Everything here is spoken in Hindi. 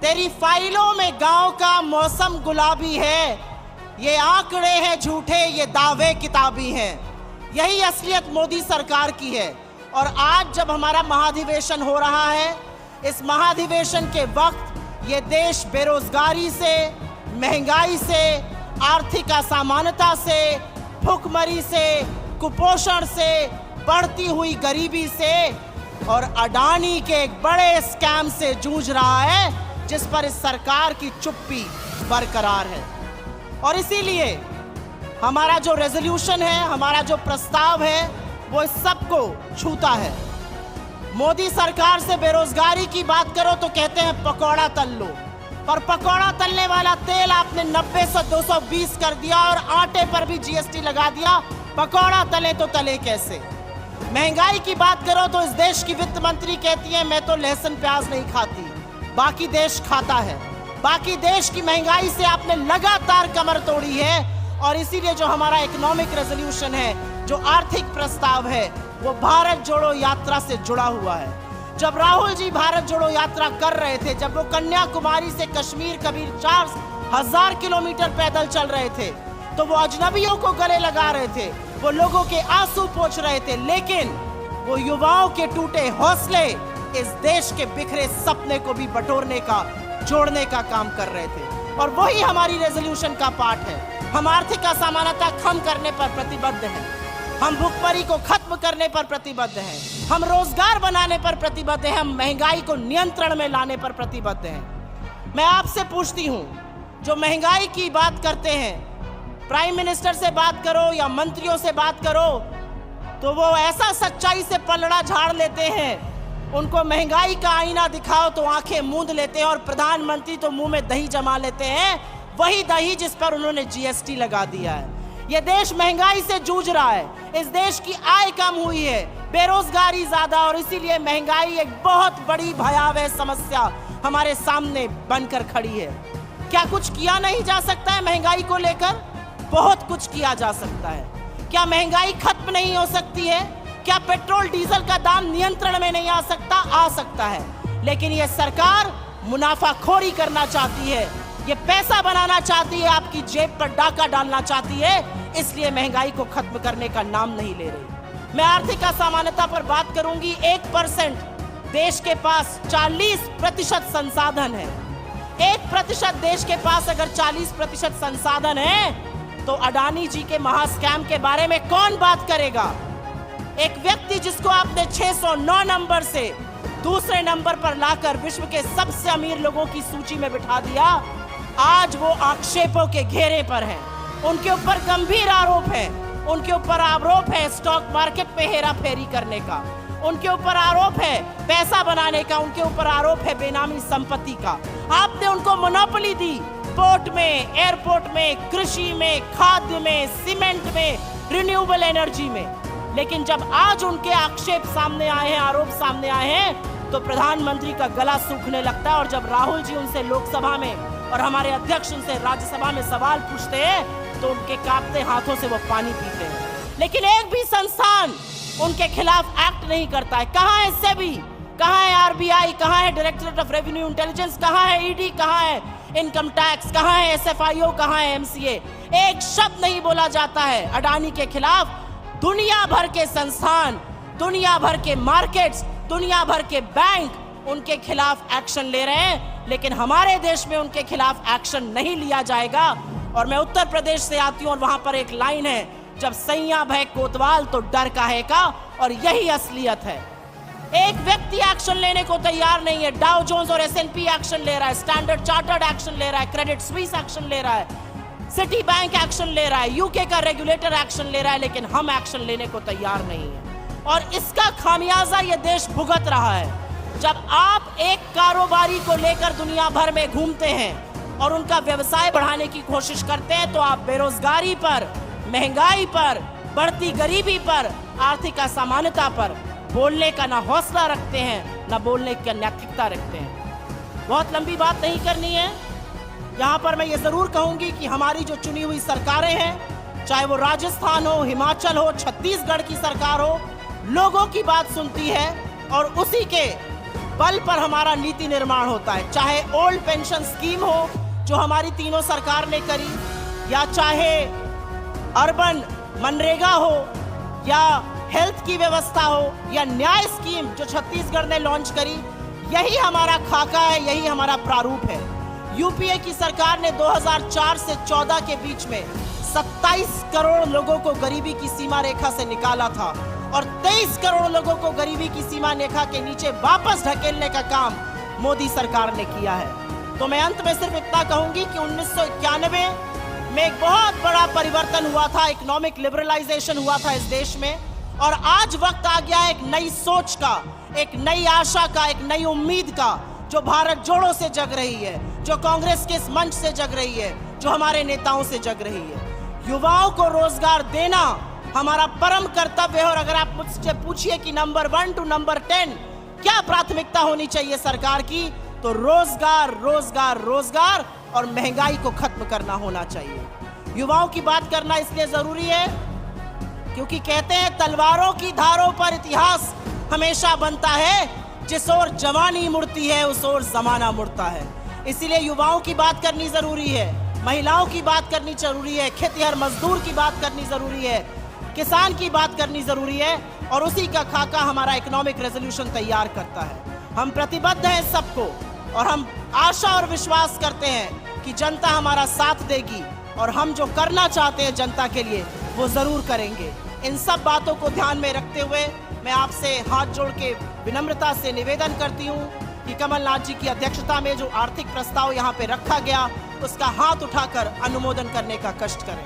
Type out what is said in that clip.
तेरी फाइलों में गांव का मौसम गुलाबी है, ये आंकड़े हैं झूठे, ये दावे किताबी हैं। यही असलियत मोदी सरकार की है। और आज जब हमारा महाधिवेशन हो रहा है, इस महाधिवेशन के वक्त ये देश बेरोजगारी से, महंगाई से, आर्थिक असमानता से, भूखमरी से, कुपोषण से, बढ़ती हुई गरीबी से और अडानी के एक बड़े स्कैम से जूझ रहा है, जिस पर इस सरकार की चुप्पी बरकरार है। और इसीलिए हमारा जो रेजोल्यूशन है, हमारा जो प्रस्ताव है, वो इस सबको छूता है। मोदी सरकार से बेरोजगारी की बात करो तो कहते हैं पकौड़ा तल लो, पर पकौड़ा तलने वाला तेल आपने 90 से 220 कर दिया और आटे पर भी जीएसटी लगा दिया। पकौड़ा तले तो तले कैसे? महंगाई की बात करो तो इस देश की वित्त मंत्री कहती है मैं तो लहसुन प्याज नहीं खाती, बाकी देश खाता है। बाकी देश की महंगाई से आपने लगातार कमर तोड़ी है। और इसीलिए जो हमारा इकोनॉमिक रेजोल्यूशन है, जो आर्थिक प्रस्ताव है, वो भारत जोड़ो यात्रा से जुड़ा हुआ है। जब राहुल जी भारत जोड़ो यात्रा कर रहे थे, जब वो कन्याकुमारी से कश्मीर कबीर 4000 किलोमीटर पैदल चल रहे थे, तो वो अजनबियों को गले लगा रहे थे, वो लोगों के आंसू पोंछ रहे थे, लेकिन वो युवाओं के टूटे हौसले इस देश के बिखरे सपने को भी बटोरने का, जोड़ने का काम कर रहे थे। और वही हमारी रेजोल्यूशन का पार्ट है। हम आर्थिक असमानता कम करने पर प्रतिबद्ध हैं, हम भुखमरी को खत्म करने पर प्रतिबद्ध हैं, हम रोजगार बनाने पर प्रतिबद्ध हैं, हम महंगाई को नियंत्रण में लाने पर प्रतिबद्ध हैं। मैं आपसे पूछती हूं, जो महंगाई की बात करते हैं, प्राइम मिनिस्टर से बात करो या मंत्रियों से बात करो, तो वो ऐसा सच्चाई से पलड़ा झाड़ लेते हैं, उनको महंगाई का आईना दिखाओ तो आंखें मूंद लेते हैं, और प्रधानमंत्री तो मुंह में दही जमा लेते हैं, वही दही जिस पर उन्होंने जीएसटी लगा दिया है। ये देश महंगाई से जूझ रहा है, इस देश की आय कम हुई है, बेरोजगारी ज्यादा, और इसीलिए महंगाई एक बहुत बड़ी भयावह समस्या हमारे सामने बनकर खड़ी है। क्या कुछ किया नहीं जा सकता है महंगाई को लेकर? बहुत कुछ किया जा सकता है। क्या महंगाई खत्म नहीं हो सकती है? क्या पेट्रोल डीजल का दाम नियंत्रण में नहीं आ सकता? आ सकता है। लेकिन ये सरकार मुनाफाखोरी करना चाहती है, ये पैसा बनाना चाहती है, आपकी जेब पर डाका डालना चाहती है, इसलिए महंगाई को खत्म करने का नाम नहीं ले रही। मैं आर्थिक असमानता पर बात करूंगी। 1% देश के पास 40% संसाधन है। 1% देश के पास अगर 40% संसाधन है, तो अडानी जी के महास्कैम के बारे में कौन बात करेगा? एक व्यक्ति जिसको आपने 609 नंबर से दूसरे नंबर पर लाकर विश्व के सबसे अमीर लोगों की सूची में बिठा दिया, आज वो आक्षेपों के घेरे पर हैं। उनके ऊपर गंभीर आरोप है, उनके ऊपर आरोप है स्टॉक मार्केट पे हेरा फेरी करने का, उनके ऊपर आरोप है पैसा बनाने का, उनके ऊपर आरोप है बेनामी संपत्ति का। आपने उनको मोनोपोली दी पोर्ट में, एयरपोर्ट में, कृषि में, खाद्य में, सीमेंट में, रिन्यूएबल एनर्जी में। लेकिन जब आज उनके आक्षेप सामने आए हैं, आरोप सामने आए हैं, तो प्रधानमंत्री का गला सूखने लगता है। और जब राहुल जी उनसे लोकसभा में और हमारे अध्यक्ष उनसे राज्यसभा में सवाल पूछते हैं, तो उनके कांपते हाथों से वो पानी पीते हैं। लेकिन एक भी संस्थान उनके खिलाफ एक्ट नहीं करता है। कहाँ है सेबी, कहाँ है आरबीआई, कहाँ है डायरेक्टरेट ऑफ रेवेन्यू इंटेलिजेंस, कहाँ है ईडी, कहाँ है इनकम टैक्स, कहाँ है एसएफआईओ, कहाँ है एमसीए? एक शब्द नहीं बोला जाता है अडानी के खिलाफ। दुनिया भर के संस्थान, दुनिया भर के मार्केट्स, दुनिया भर के बैंक उनके खिलाफ एक्शन ले रहे हैं, लेकिन हमारे देश में उनके खिलाफ एक्शन नहीं लिया जाएगा। और मैं उत्तर प्रदेश से आती हूँ और वहां पर एक लाइन है, जब सैया भय कोतवाल तो डर काहे का, और यही असलियत है। एक व्यक्ति एक्शन लेने को तैयार नहीं है। डाउ जोन्स और एसएनपी एक्शन ले रहा है, स्टैंडर्ड चार्टर्ड एक्शन ले रहा है, क्रेडिट स्विस एक्शन ले रहा है, सिटी बैंक एक्शन ले रहा है, यूके का रेगुलेटर एक्शन ले रहा है, लेकिन हम एक्शन लेने को तैयार नहीं है। और इसका खामियाजा ये देश भुगत रहा है। जब आप एक कारोबारी को लेकर दुनिया भर में घूमते हैं और उनका व्यवसाय बढ़ाने की कोशिश करते हैं, तो आप बेरोजगारी पर, महंगाई पर, बढ़ती गरीबी पर, आर्थिक असमानता पर बोलने का ना हौसला रखते हैं, ना बोलने की नैतिकता रखते हैं। बहुत लंबी बात नहीं करनी है। यहाँ पर मैं ये जरूर कहूंगी कि हमारी जो चुनी हुई सरकारें हैं, चाहे वो राजस्थान हो, हिमाचल हो, छत्तीसगढ़ की सरकार हो, लोगों की बात सुनती है और उसी के बल पर हमारा नीति निर्माण होता है। चाहे ओल्ड पेंशन स्कीम हो जो हमारी तीनों सरकार ने करी, या चाहे अर्बन मनरेगा हो, या हेल्थ की व्यवस्था हो, या न्याय स्कीम जो छत्तीसगढ़ ने लॉन्च करी, यही हमारा खाका है, यही हमारा प्रारूप है। यूपीए की सरकार ने 2004 से 14 के बीच में 27 करोड़ लोगों को गरीबी की सीमा रेखा से निकाला था और 23 करोड़ लोगों को गरीबी की सीमा रेखा के नीचे वापस ढकेलने का काम मोदी सरकार ने किया है। तो मैं अंत में सिर्फ इतना कहूंगी कि 1991 में एक बहुत बड़ा परिवर्तन हुआ था, इकोनॉमिक लिबरलाइजेशन हुआ था इस देश में, और आज वक्त आ गया है एक नई सोच का, एक नई आशा का, एक नई उम्मीद का, जो भारत जोड़ो से जग रही है, जो कांग्रेस के इस मंच से जग रही है, जो हमारे नेताओं से जग रही है। युवाओं को रोजगार देना हमारा परम कर्तव्य है। और अगर आप मुझसे पूछिए कि नंबर 1 टू नंबर 10 क्या प्राथमिकता होनी चाहिए सरकार की, तो रोजगार, रोजगार, रोजगार और महंगाई को खत्म करना होना चाहिए। युवाओं की बात करना इसलिए जरूरी है क्योंकि कहते हैं तलवारों की धारों पर इतिहास हमेशा बनता है, जिस ओर जवानी मुड़ती है उस ओर जमाना मुड़ता है। इसीलिए युवाओं की बात करनी जरूरी है, महिलाओं की बात करनी जरूरी है, खेतिहर मजदूर की बात करनी जरूरी है, किसान की बात करनी जरूरी है, और उसी का खाका हमारा इकोनॉमिक रेजोल्यूशन तैयार करता है। हम प्रतिबद्ध हैं सबको, और हम आशा और विश्वास करते हैं कि जनता हमारा साथ देगी, और हम जो करना चाहते हैं जनता के लिए वो जरूर करेंगे। इन सब बातों को ध्यान में रखते हुए मैं आपसे हाथ जोड़ के विनम्रता से निवेदन करती हूँ कि कमलनाथ जी की अध्यक्षता में जो आर्थिक प्रस्ताव यहाँ पे रखा गया उसका हाथ उठाकर अनुमोदन करने का कष्ट करें।